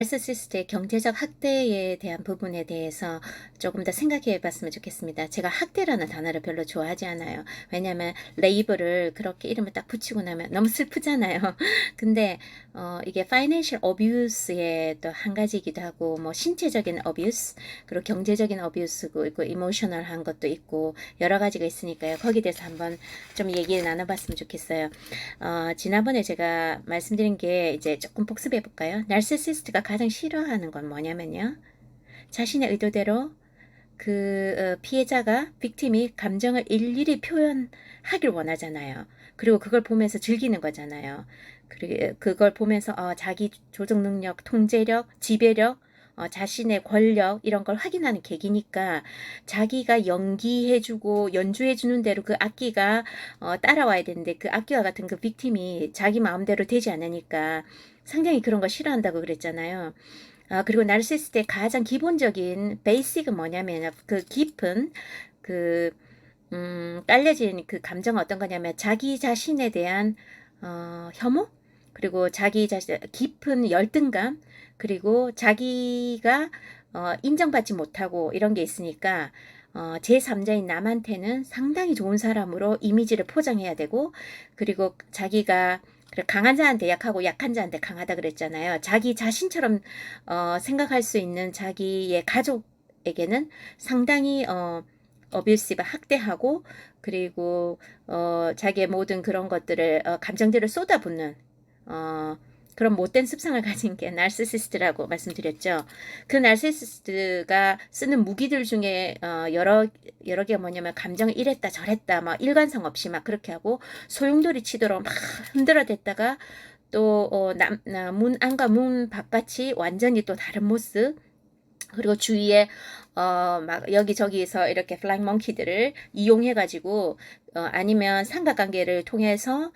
나르시시스트의 경제적 학대에 대한 부분에 대해서 조금 더 생각해 봤으면 좋겠습니다. 제가 학대라는 단어를 별로 좋아하지 않아요. 왜냐하면 레이블을 그렇게 이름을 딱 붙이고 나면 너무 슬프잖아요. 근데 이게 파이낸셜 어뷰스의 또 한 가지이기도 하고 뭐 신체적인 어뷰스 그리고 경제적인 어뷰스고 있고 이모셔널한 것도 있고 여러 가지가 있으니까요. 거기에 대해서 한번 좀 얘기를 나눠봤으면 좋겠어요. 지난번에 제가 말씀드린 게 이제 조금 복습해 볼까요? 나르시시스트가 가장 싫어하는 건 뭐냐면요. 자신의 의도대로 피해자가, 빅팀이 감정을 일일이 표현하길 원하잖아요. 그리고 그걸 보면서 즐기는 거잖아요. 그리고 그걸 보면서 자기 조정 능력, 통제력, 지배력, 자신의 권력 이런 걸 확인하는 계기니까 자기가 연기해주고 연주해주는 대로 그 악기가 따라와야 되는데 그 악기와 같은 그 빅팀이 자기 마음대로 되지 않으니까 상당히 그런 거 싫어한다고 그랬잖아요. 그리고 나르시시스트의 가장 기본적인 베이식은 뭐냐면 그 깊은 그 깔려진 그 감정은 어떤 거냐면 자기 자신에 대한 혐오 그리고 자기 자신 깊은 열등감 그리고 자기가 인정받지 못하고 이런 게 있으니까 제3자인 남한테는 상당히 좋은 사람으로 이미지를 포장해야 되고 그리고 자기가 강한 자한테 약하고 약한 자한테 강하다 그랬잖아요. 자기 자신처럼 생각할 수 있는 자기의 가족에게는 상당히 어뷰시브 학대하고 그리고 자기의 모든 그런 것들을 감정들을 쏟아붓는 어, 그런 못된 습성을 가진 게 나르시시스트라고 말씀드렸죠. 그 나르시시스트가 쓰는 무기들 중에 여러 개가 뭐냐면 감정을 이랬다 저랬다 막 일관성 없이 막 그렇게 하고 소용돌이 치도록 막 흔들어댔다가 또 문 안과 문 바깥이 완전히 또 다른 모습 그리고 주위에 막 여기저기서 이렇게 플라잉 몽키들을 이용해 가지고 아니면 삼각관계를 통해서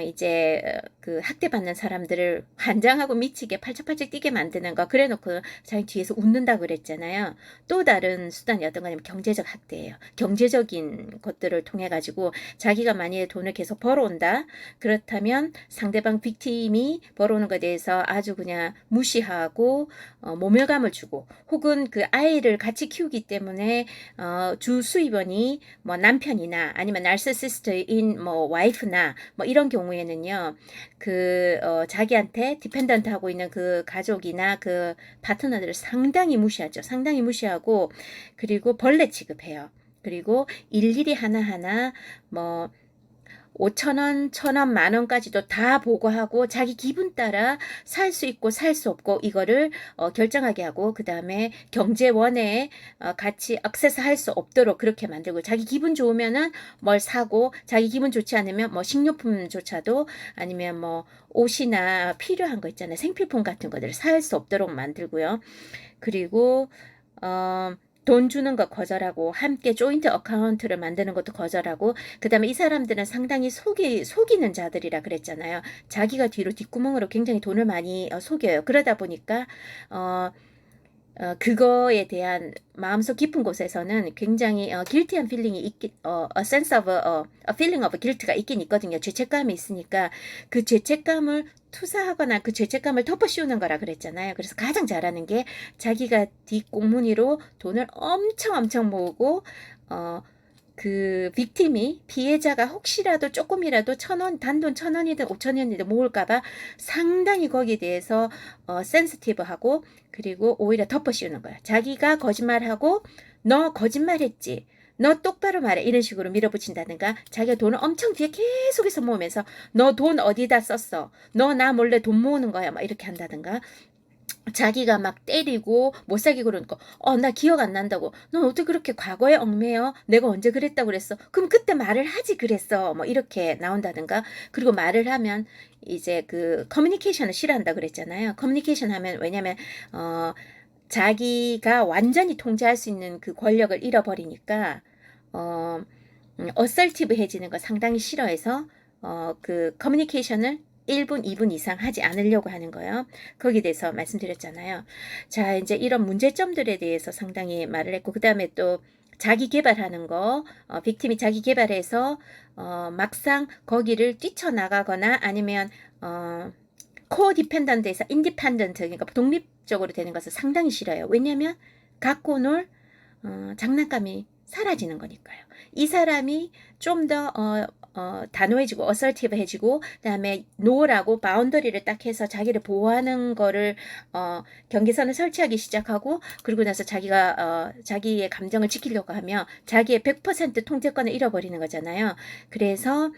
이제 그 학대받는 사람들을 환장하고 미치게 팔짝팔짝 뛰게 만드는 거 그래놓고 자기 뒤에서 웃는다고 그랬잖아요. 또 다른 수단이 어떤 거냐면 경제적 학대예요. 경제적인 것들을 통해 가지고 자기가 만약에 돈을 계속 벌어온다 그렇다면 상대방 빅팀이 벌어오는 것에 대해서 아주 그냥 무시하고 모멸감을 주고 혹은 그 아이를 같이 키우기 때문에 주 수입원이 뭐 남편이나 아니면 나르시시스트인 뭐 와이프나 뭐 이런 경우에는요 자기한테 디펜던트 하고 있는 그 가족이나 그 파트너들을 상당히 무시하죠. 상당히 무시하고 그리고 벌레 취급해요. 그리고 일일이 하나하나 뭐 5천원, 1,000원, 만원까지도 다 보고하고 자기 기분 따라 살 수 있고 살 수 없고 이거를 결정하게 하고 그 다음에 경제원에 같이 액세스 할 수 없도록 그렇게 만들고 자기 기분 좋으면은 뭘 사고 자기 기분 좋지 않으면 뭐 식료품조차도 아니면 뭐 옷이나 필요한 거 있잖아요. 생필품 같은 것들을 살 수 없도록 만들고요. 그리고 어, 돈 주는 거 거절하고 함께 조인트 어카운트를 만드는 것도 거절하고 그다음에 이 사람들은 상당히 속이는 자들이라 그랬잖아요. 자기가 뒤로 뒷구멍으로 굉장히 돈을 많이 속여요. 그러다 보니까 어, 그거에 대한 마음속 깊은 곳에서는 굉장히 guilty한 feeling이 a sense of a feeling of guilt가 있긴 있거든요. 죄책감이 있으니까 그 죄책감을 투사하거나 그 죄책감을 덮어씌우는 거라 그랬잖아요. 그래서 가장 잘하는 게 자기가 뒷꽁무니로 돈을 엄청 모으고 어, 그 빅팀이 피해자가 혹시라도 조금이라도 1,000원 단돈 1,000원이든 5,000원이든 모을까봐 상당히 거기에 대해서 센시티브하고 그리고 오히려 덮어씌우는 거야. 자기가 거짓말하고 너 거짓말했지. 너 똑바로 말해. 이런 식으로 밀어붙인다든가 자기가 돈을 엄청 뒤에 계속해서 모으면서 너 돈 어디다 썼어. 너 나 몰래 돈 모으는 거야. 막 이렇게 한다든가 자기가 막 때리고 못 살게 그러니까 나 기억 안 난다고 넌 어떻게 그렇게 과거에 얽매여 내가 언제 그랬다고 그랬어 그럼 그때 말을 하지 그랬어 뭐 이렇게 나온다든가 그리고 말을 하면 이제 그 커뮤니케이션을 싫어한다 그랬잖아요. 커뮤니케이션 하면 왜냐면 자기가 완전히 통제할 수 있는 그 권력을 잃어버리니까 어 어설티브해지는 거 상당히 싫어해서 그 커뮤니케이션을 1분, 2분 이상 하지 않으려고 하는 거예요. 거기에 대해서 말씀드렸잖아요. 자, 이제 이런 문제점들에 대해서 상당히 말을 했고, 그 다음에 또 자기 개발하는 거, 빅팀이 자기 개발해서 막상 거기를 뛰쳐나가거나 아니면 코디펜던트에서 인디펜던트, 그러니까 독립적으로 되는 것을 상당히 싫어요. 왜냐하면 갖고 놀 장난감이 사라지는 거니까요. 이 사람이 좀 더 단호해지고 어설티브해지고 그다음에 노라고 바운더리를 딱 해서 자기를 보호하는 거를 경계선을 설치하기 시작하고, 그리고 나서 자기가 자기의 감정을 지키려고 하면 자기의 100% 통제권을 잃어버리는 거잖아요. 그래서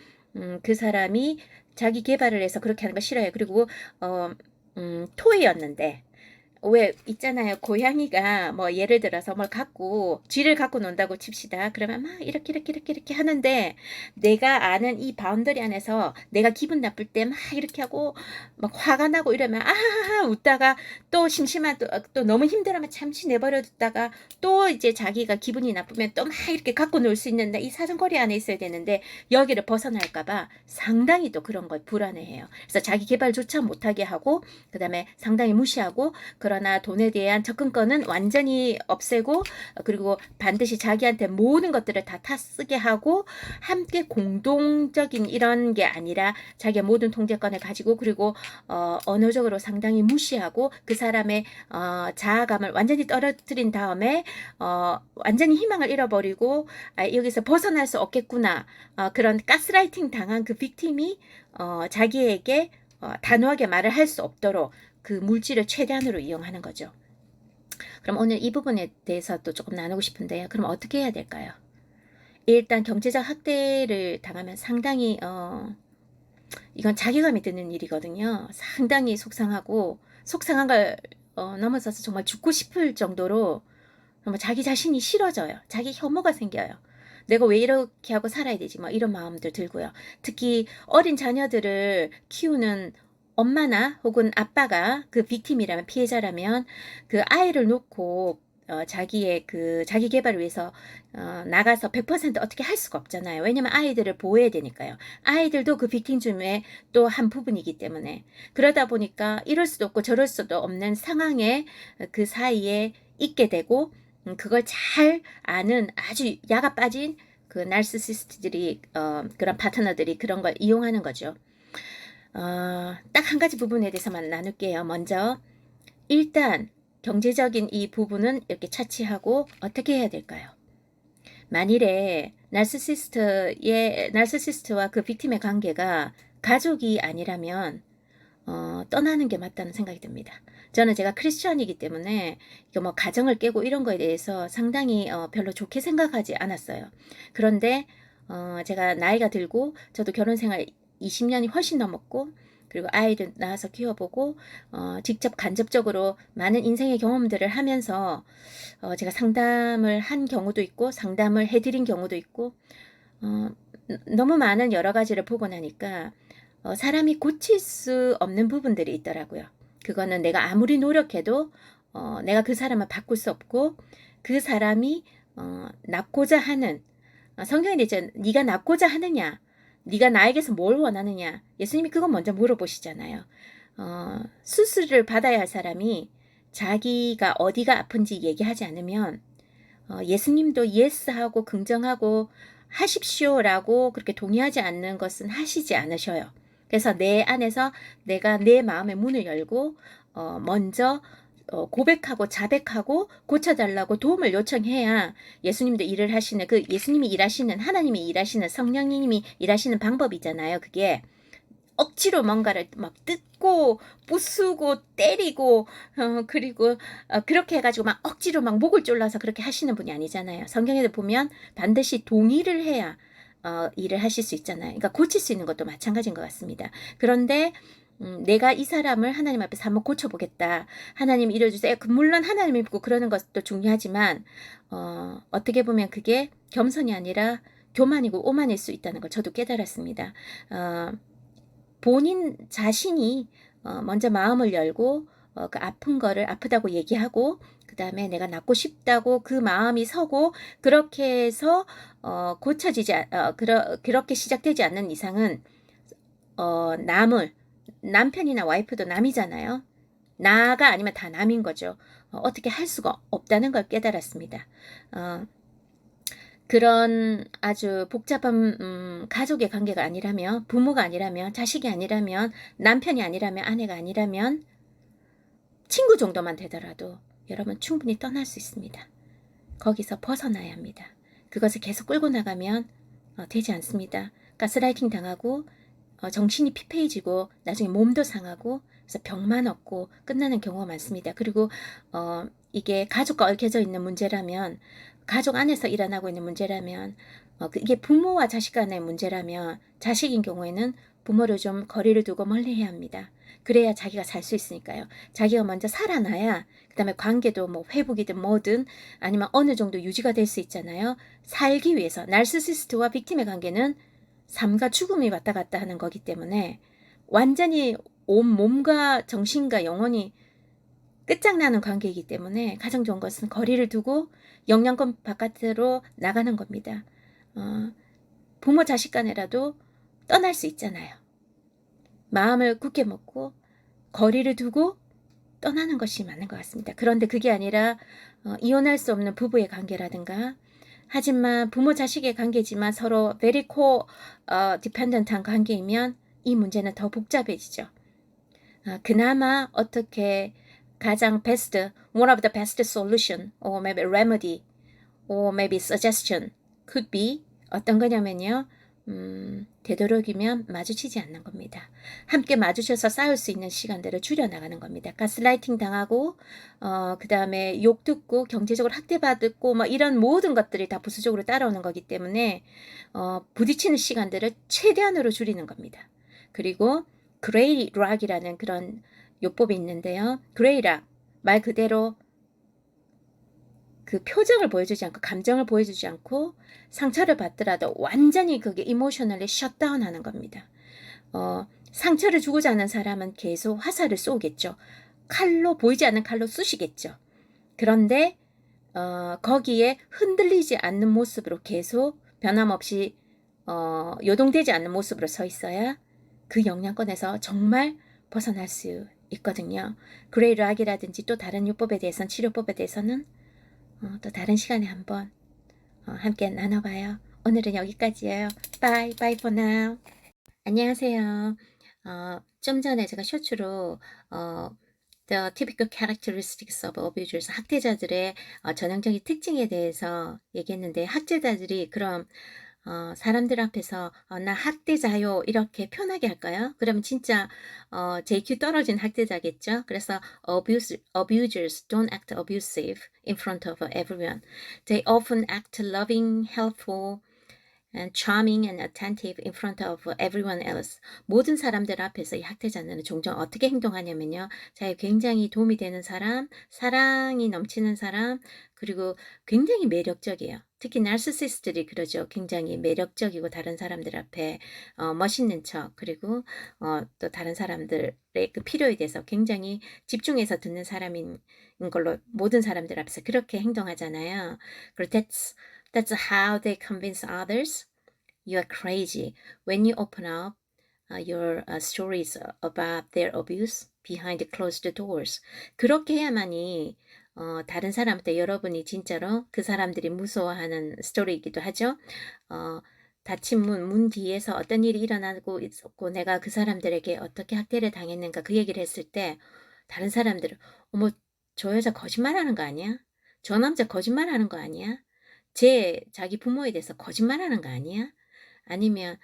그 사람이 자기 개발을 해서 그렇게 하는 거 싫어요. 그리고 토이였는데, 왜 있잖아요. 고양이가 뭐 예를 들어서 뭘 갖고 쥐를 갖고 논다고 칩시다. 그러면 막 이렇게 하는데, 내가 아는 이 바운더리 안에서 내가 기분 나쁠 때 막 이렇게 하고 막 화가 나고 이러면 아하하 웃다가 또 심심한 또 너무 힘들으면 잠시 내버려뒀다가 또 이제 자기가 기분이 나쁘면 또 막 이렇게 갖고 놀 수 있는데, 이 사정거리 안에 있어야 되는데 여기를 벗어날까봐 상당히 또 그런 걸 불안해해요. 그래서 자기 개발조차 못하게 하고, 그 다음에 상당히 무시하고, 그러나 돈에 대한 접근권은 완전히 없애고, 그리고 반드시 자기한테 모든 것들을 다 타쓰게 하고, 함께 공동적인 이런 게 아니라 자기의 모든 통제권을 가지고, 그리고 언어적으로 상당히 무시하고 그 사람의 자아감을 완전히 떨어뜨린 다음에 완전히 희망을 잃어버리고, 여기서 벗어날 수 없겠구나, 그런 가스라이팅 당한 그 빅팀이 자기에게 단호하게 말을 할 수 없도록 그 물질을 최대한으로 이용하는 거죠. 그럼 오늘 이 부분에 대해서 또 조금 나누고 싶은데요. 그럼 어떻게 해야 될까요? 일단 경제적 학대를 당하면 상당히 이건 자괴감이 드는 일이거든요. 상당히 속상한 걸 넘어서서 정말 죽고 싶을 정도로 정말 자기 자신이 싫어져요. 자기 혐오가 생겨요. 내가 왜 이렇게 하고 살아야 되지? 뭐 이런 마음들 들고요. 특히 어린 자녀들을 키우는 엄마나 혹은 아빠가 그 빅팀이라면, 피해자라면, 그 아이를 놓고 자기의 그 자기 개발을 위해서 나가서 100% 어떻게 할 수가 없잖아요. 왜냐면 아이들을 보호해야 되니까요. 아이들도 그 빅팀 중에 또 한 부분이기 때문에, 그러다 보니까 이럴 수도 없고 저럴 수도 없는 상황에 그 사이에 있게 되고, 그걸 잘 아는 아주 야가 빠진 그 나르시시스트들이 그런 파트너들이 그런 걸 이용하는 거죠. 딱 한 가지 부분에 대해서만 나눌게요. 먼저 일단 경제적인 이 부분은 이렇게 차치하고 어떻게 해야 될까요? 만일에 나르시시스트와 그 빅팀의 관계가 가족이 아니라면 떠나는 게 맞다는 생각이 듭니다. 저는 제가 크리스천이기 때문에 이거 뭐 가정을 깨고 이런 거에 대해서 상당히 별로 좋게 생각하지 않았어요. 그런데 제가 나이가 들고 저도 결혼 생활 20년이 훨씬 넘었고, 그리고 아이를 낳아서 키워보고 직접 간접적으로 많은 인생의 경험들을 하면서 제가 상담을 한 경우도 있고 상담을 해드린 경우도 있고, 너무 많은 여러 가지를 보고 나니까 사람이 고칠 수 없는 부분들이 있더라고요. 그거는 내가 아무리 노력해도 내가 그 사람을 바꿀 수 없고, 그 사람이 낫고자 하는, 성경에 이제 네가 낫고자 하느냐, 네가 나에게서 뭘 원하느냐, 예수님이 그건 먼저 물어보시잖아요. 수술을 받아야 할 사람이 자기가 어디가 아픈지 얘기하지 않으면 예수님도 예스하고 긍정하고 하십시오라고 그렇게 동의하지 않는 것은 하시지 않으셔요. 그래서 내 안에서 내가 내 마음의 문을 열고 먼저 고백하고 자백하고 고쳐달라고 도움을 요청해야 예수님도 일을 하시는, 그 예수님이 일하시는, 하나님이 일하시는, 성령님이 일하시는 방법이잖아요. 그게 억지로 뭔가를 막 뜯고 부수고 때리고 그리고 그렇게 해가지고 막 억지로 막 목을 졸라서 그렇게 하시는 분이 아니잖아요. 성경에도 보면 반드시 동의를 해야 일을 하실 수 있잖아요. 그러니까 고칠 수 있는 것도 마찬가지인 것 같습니다. 그런데 내가 이 사람을 하나님 앞에서 한번 고쳐보겠다. 하나님 이뤄주세요. 물론 하나님을 믿고 그러는 것도 중요하지만 어떻게 보면 그게 겸손이 아니라 교만이고 오만일 수 있다는 걸 저도 깨달았습니다. 본인 자신이 먼저 마음을 열고 그 아픈 거를 아프다고 얘기하고, 그 다음에 내가 낫고 싶다고 그 마음이 서고, 그렇게 해서 고쳐지지 그렇게 시작되지 않는 이상은 남편이나 와이프도 남이잖아요. 나가 아니면 다 남인 거죠. 어떻게 할 수가 없다는 걸 깨달았습니다. 그런 아주 복잡한 가족의 관계가 아니라면, 부모가 아니라면, 자식이 아니라면, 남편이 아니라면, 아내가 아니라면, 친구 정도만 되더라도 여러분 충분히 떠날 수 있습니다. 거기서 벗어나야 합니다. 그것을 계속 끌고 나가면 되지 않습니다. 가스라이팅 당하고 정신이 피폐해지고 나중에 몸도 상하고 그래서 병만 얻고 끝나는 경우가 많습니다. 그리고 이게 가족과 얽혀져 있는 문제라면, 가족 안에서 일어나고 있는 문제라면, 이게 부모와 자식 간의 문제라면, 자식인 경우에는 부모를 좀 거리를 두고 멀리 해야 합니다. 그래야 자기가 살 수 있으니까요. 자기가 먼저 살아나야 그 다음에 관계도 뭐 회복이든 뭐든 아니면 어느 정도 유지가 될 수 있잖아요. 살기 위해서 나르시시스트와 빅팀의 관계는 삶과 죽음이 왔다 갔다 하는 거기 때문에 완전히 온 몸과 정신과 영혼이 끝장나는 관계이기 때문에 가장 좋은 것은 거리를 두고 영향권 바깥으로 나가는 겁니다. 부모 자식 간에라도 떠날 수 있잖아요. 마음을 굳게 먹고 거리를 두고 떠나는 것이 맞는 것 같습니다. 그런데 그게 아니라 이혼할 수 없는 부부의 관계라든가, 하지만 부모 자식의 관계지만 서로 very co-dependent한 관계이면 이 문제는 더 복잡해지죠. 그나마 어떻게 가장 best, one of the best solution or maybe remedy or maybe suggestion could be 어떤 거냐면요. 되도록이면 마주치지 않는 겁니다. 함께 마주쳐서 싸울 수 있는 시간들을 줄여나가는 겁니다. 가스라이팅 당하고 그 다음에 욕 듣고 경제적으로 학대받고 뭐 이런 모든 것들이 다 부수적으로 따라오는 거기 때문에 부딪히는 시간들을 최대한으로 줄이는 겁니다. 그리고 그레이 락이라는 그런 요법이 있는데요. 그레이 락, 말 그대로 그 표정을 보여주지 않고 감정을 보여주지 않고 상처를 받더라도 완전히 그게 이모셔널리 셧다운 하는 겁니다. 상처를 주고자 하는 사람은 계속 화살을 쏘겠죠. 칼로, 보이지 않는 칼로 쑤시겠죠. 그런데 거기에 흔들리지 않는 모습으로 계속 변함없이 요동되지 않는 모습으로 서 있어야 그 영향권에서 정말 벗어날 수 있거든요. 그레이락이라든지 또 다른 요법에 대해서는, 치료법에 대해서는 또 다른 시간에 한번 함께 나눠봐요. 오늘은 여기까지예요. Bye, bye for now. 안녕하세요. 좀 전에 제가 쇼츠로 The typical characteristics of abusers, 학대자들의 전형적인 특징에 대해서 얘기했는데, 학대자들이 그럼 사람들 앞에서 나 학대자요 이렇게 표현하게 할까요? 그러면 진짜 JQ 떨어진 학대자겠죠? 그래서 abusers don't act abusive in front of everyone. They often act loving, helpful, and charming and attentive in front of everyone else. 모든 사람들 앞에서 이 학대자는 종종 어떻게 행동하냐면요. 자기 굉장히 도움이 되는 사람, 사랑이 넘치는 사람, 그리고 굉장히 매력적이에요. 특히 나르시시스트들이 그러죠. 굉장히 매력적이고 다른 사람들 앞에 멋있는 척, 그리고 또 다른 사람들의 그 필요에 대해서 굉장히 집중해서 듣는 사람인 걸로 모든 사람들 앞에서 그렇게 행동하잖아요. 그리고 that's how they convince others you are crazy when you open up your stories about their abuse behind closed doors. 그렇게 해야만이 다른 사람한테 여러분이 진짜로 그 사람들이 무서워하는 스토리이기도 하죠. 닫힌 문 뒤에서 어떤 일이 일어나고 있었고 내가 그 사람들에게 어떻게 학대를 당했는가 그 얘기를 했을 때 다른 사람들은 어머 저 여자 거짓말하는 거 아니야? 저 남자 거짓말하는 거 아니야? 자기 부모에 대해서 거짓말하는 거 아니야? 아니면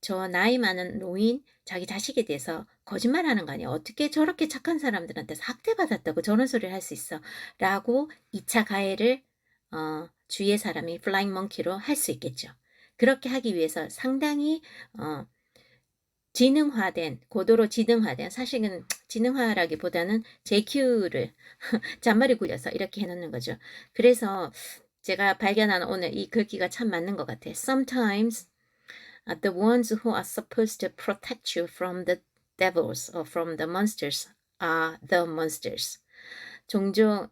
저 나이 많은 노인 자기 자식에 대해서 거짓말하는 거 아니야? 어떻게 저렇게 착한 사람들한테서 학대받았다고 저런 소리를 할 수 있어? 라고 2차 가해를 주위의 사람이 플라잉 멍키로 할 수 있겠죠. 그렇게 하기 위해서 상당히 고도로 지능화된, 사실은 지능화라기보다는 JQ를 잔머리 굴려서 이렇게 해놓는 거죠. 그래서 제가 발견한 오늘 이 글귀가 참 맞는 것 같아요. Sometimes the ones who are supposed to protect you from the devils or from the monsters are the monsters. 종종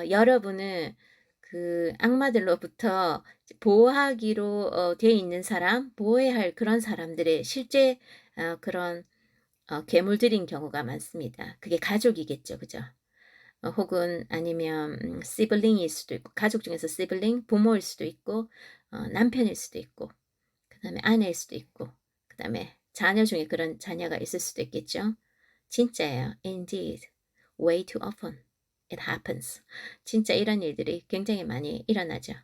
여러분을 그 악마들로부터 보호하기로 돼 있는 사람, 보호해야 할 그런 사람들의 실제 그런 괴물들인 경우가 많습니다. 그게 가족이겠죠, 그죠? 혹은 아니면 시블링일 수도 있고 가족 중에서 시블링, 부모일 수도 있고 남편일 수도 있고 그다음에 아내일 수도 있고 그다음에 자녀 중에 그런 자녀가 있을 수도 있겠죠. 진짜예요. Indeed. Way too often it happens. 진짜 이런 일들이 굉장히 많이 일어나죠.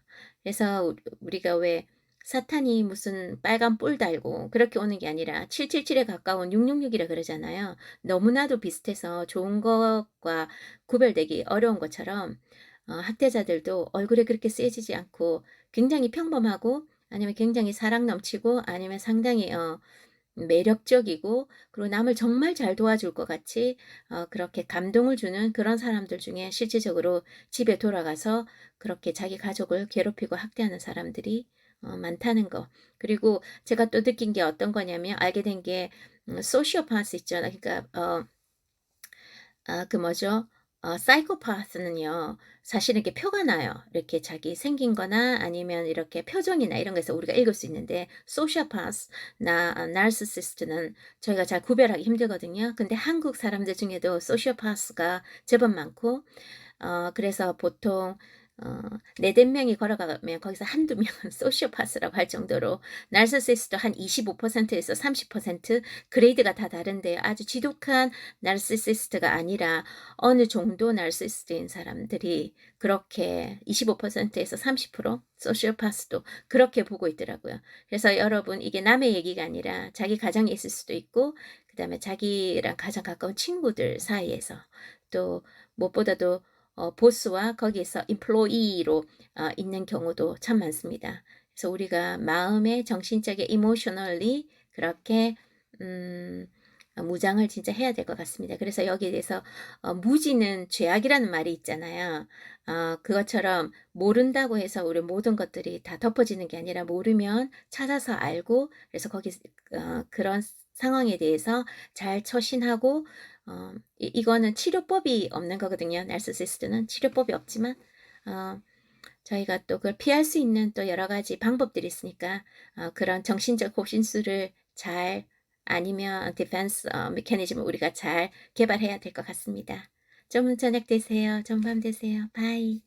그래서 우리가 왜 사탄이 무슨 빨간 뿔 달고 그렇게 오는 게 아니라 777에 가까운 666이라 그러잖아요. 너무나도 비슷해서 좋은 것과 구별되기 어려운 것처럼 학대자들도 얼굴에 그렇게 세지지 않고 굉장히 평범하고 아니면 굉장히 사랑 넘치고 아니면 상당히 매력적이고 그리고 남을 정말 잘 도와줄 것 같이 그렇게 감동을 주는 그런 사람들 중에 실질적으로 집에 돌아가서 그렇게 자기 가족을 괴롭히고 학대하는 사람들이 많다는 거. 그리고 제가 또 느낀 게 어떤 거냐면 알게 된 게 소시오파스 있잖아요. 그러니까 그 뭐죠? 사이코파스는요. 사실은 이렇게 표가 나요. 이렇게 자기 생긴 거나 아니면 이렇게 표정이나 이런 거에서 우리가 읽을 수 있는데 소시오파스나 나르시시스트는 저희가 잘 구별하기 힘들거든요. 근데 한국 사람들 중에도 소시오파스가 제법 많고 그래서 보통 어 4-5 명이 걸어가면 거기서 한두 명은 소시오파스라고 할 정도로 나르시시스트도 한 25% 에서 30% 그레이드가 다 다른데 아주 지독한 나르시시스트가 아니라 어느 정도 나르시시스트인 사람들이 그렇게 25%에서 30% 소시오파스도 그렇게 보고 있더라고요. 그래서 여러분 이게 남의 얘기가 아니라 자기 가정에 있을 수도 있고 그다음에 자기랑 가장 가까운 친구들 사이에서 또 무엇보다도 보스와 거기에서 employee로 있는 경우도 참 많습니다. 그래서 우리가 마음에 정신적에 emotionally 그렇게 음 무장을 진짜 해야 될 것 같습니다. 그래서 여기에 대해서 무지는 죄악이라는 말이 있잖아요. 그것처럼 모른다고 해서 우리 모든 것들이 다 덮어지는 게 아니라 모르면 찾아서 알고 그래서 거기 그런 상황에 대해서 잘 처신하고 이거는 치료법이 없는 거거든요. 나르시시스트는 치료법이 없지만 저희가 또 그걸 피할 수 있는 또 여러 가지 방법들이 있으니까 그런 정신적 호신술을 잘 아니면 디펜스 메커니즘을 우리가 잘 개발해야 될 것 같습니다. 좋은 저녁 되세요. 좋은 밤 되세요. 바이.